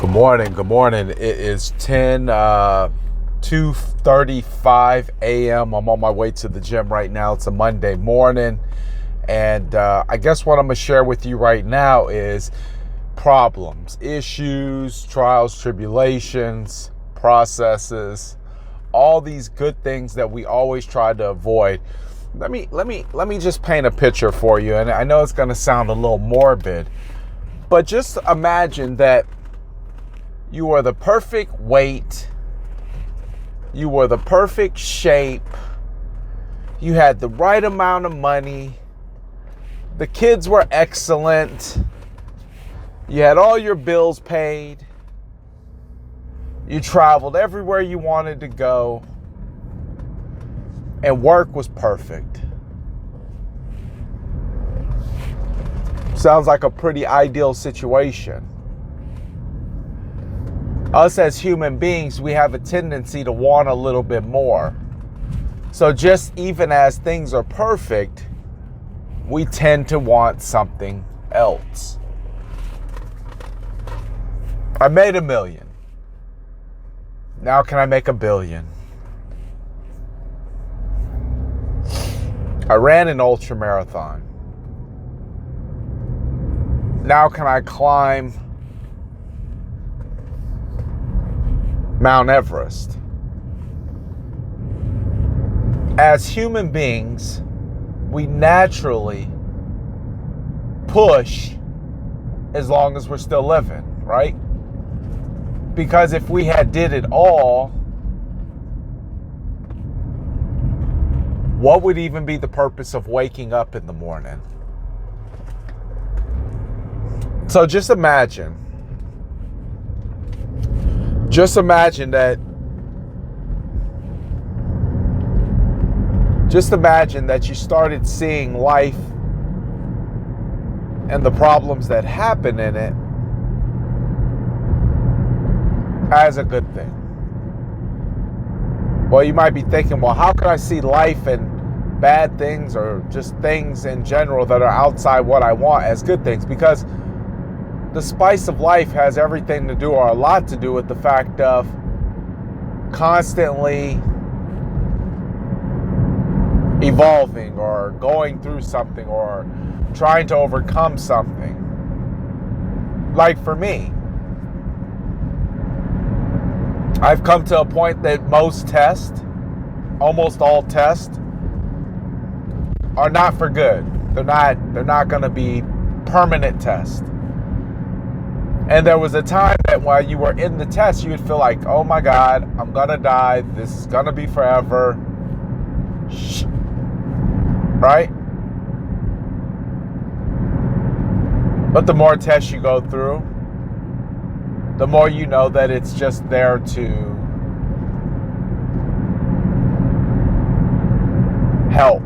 Good morning. Good morning. It is 2:35 a.m. I'm on my way to the gym right now. It's a Monday morning. And I guess what I'm going to share with you right now is problems, issues, trials, tribulations, processes, all these good things that we always try to avoid. Let me just paint a picture for you. And I know it's going to sound a little morbid, but just imagine that you are the perfect weight. You were the perfect shape. You had the right amount of money. The kids were excellent. You had all your bills paid. You traveled everywhere you wanted to go. And work was perfect. Sounds like a pretty ideal situation. Us as human beings, we have a tendency to want a little bit more. So just even as things are perfect, we tend to want something else. I made $1 million. Now can I make $1 billion? I ran an ultra marathon. Now can I climb Mount Everest? As human beings, we naturally push as long as we're still living, right? Because if we had did it all, what would even be the purpose of waking up in the morning? So just imagine that you started seeing life and the problems that happen in it as a good thing. Well, you might be thinking, well, how can I see life and bad things or just things in general that are outside what I want as good things? Because the spice of life has everything to do, or a lot to do, with the fact of constantly evolving or going through something or trying to overcome something. Like for me, I've come to a point that almost all tests are not for good. They're not going to be permanent tests. And there was a time that while you were in the test, you would feel like, oh my God, I'm going to die. This is going to be forever. Right? But the more tests you go through, the more you know that it's just there to help.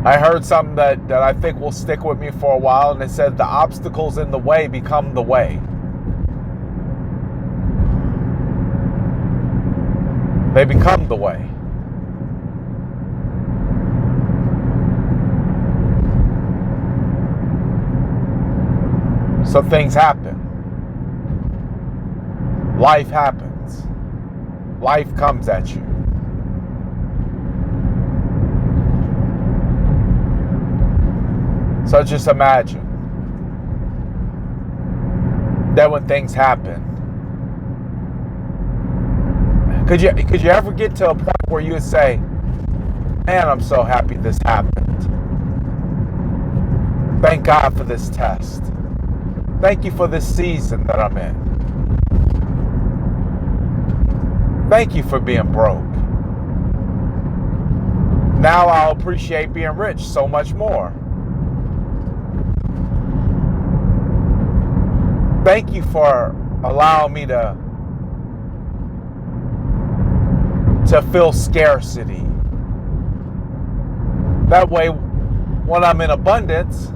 I heard something that I think will stick with me for a while, and it said the obstacles in the way become the way. They become the way. So things happen. Life happens. Life comes at you. So just imagine that when things happen, could you ever get to a point where you would say, man, I'm so happy this happened. Thank God for this test. Thank you for this season that I'm in. Thank you for being broke. Now I'll appreciate being rich so much more. Thank you for allowing me to feel scarcity. That way, when I'm in abundance,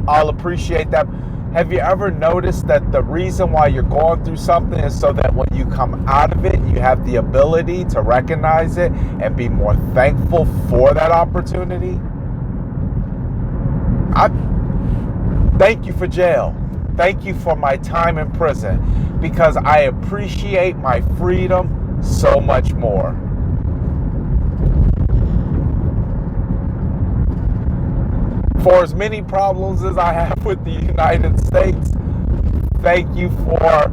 I'll appreciate that. Have you ever noticed that the reason why you're going through something is so that when you come out of it, you have the ability to recognize it and be more thankful for that opportunity? I thank you for jail. Thank you for my time in prison, because I appreciate my freedom so much more. For as many problems as I have with the United States, thank you for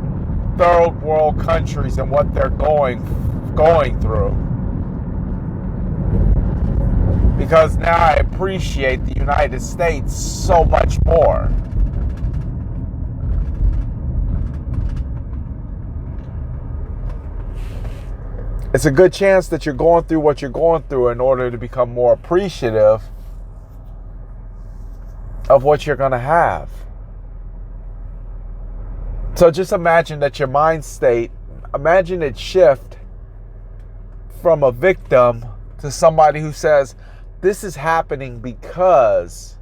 third world countries and what they're going through. Because now I appreciate the United States so much more. It's a good chance that you're going through what you're going through in order to become more appreciative of what you're going to have. So just imagine that your mind state, imagine it shift from a victim to somebody who says, this is happening because,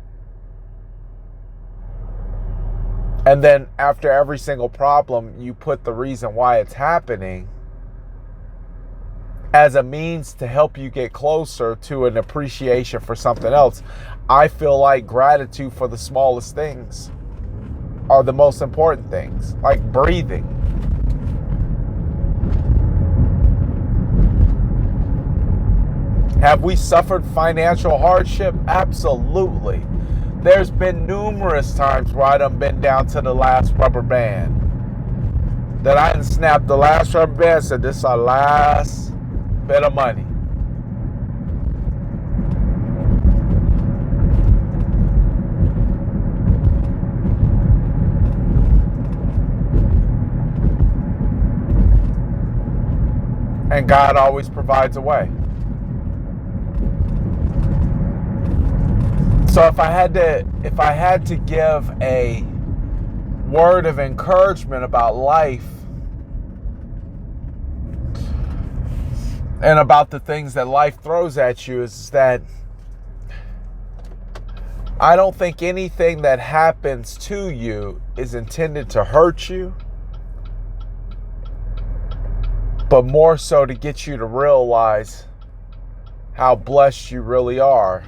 and then after every single problem, you put the reason why it's happening as a means to help you get closer to an appreciation for something else. I feel like gratitude for the smallest things are the most important things, like breathing. Have we suffered financial hardship? Absolutely. There's been numerous times where I done been down to the last rubber band. That I done snapped the last rubber band and said, this is our last bit of money. And God always provides a way. So if I had to give a word of encouragement about life and about the things that life throws at you, is that I don't think anything that happens to you is intended to hurt you, but more so to get you to realize how blessed you really are.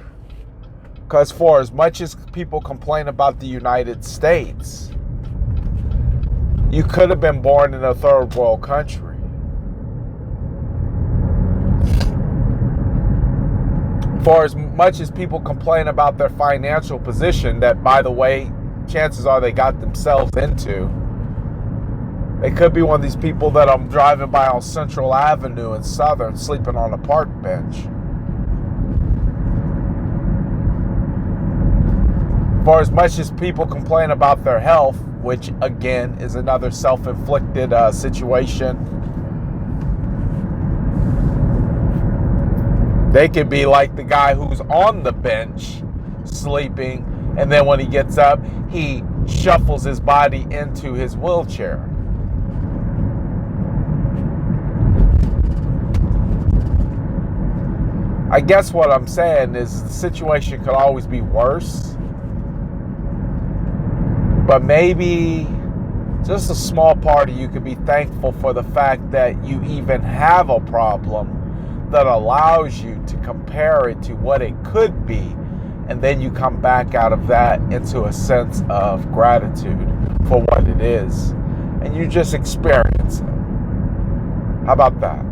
Because for as much as people complain about the United States, you could have been born in a third world country. For as much as people complain about their financial position, that, by the way, chances are they got themselves into, they could be one of these people that I'm driving by on Central Avenue in Southern, sleeping on a park bench. For as much as people complain about their health, which again is another self-inflicted situation, they could be like the guy who's on the bench sleeping, and then when he gets up, he shuffles his body into his wheelchair. I guess what I'm saying is the situation could always be worse. But maybe just a small part of you could be thankful for the fact that you even have a problem that allows you to compare it to what it could be. And then you come back out of that into a sense of gratitude for what it is. And you just experience it. How about that?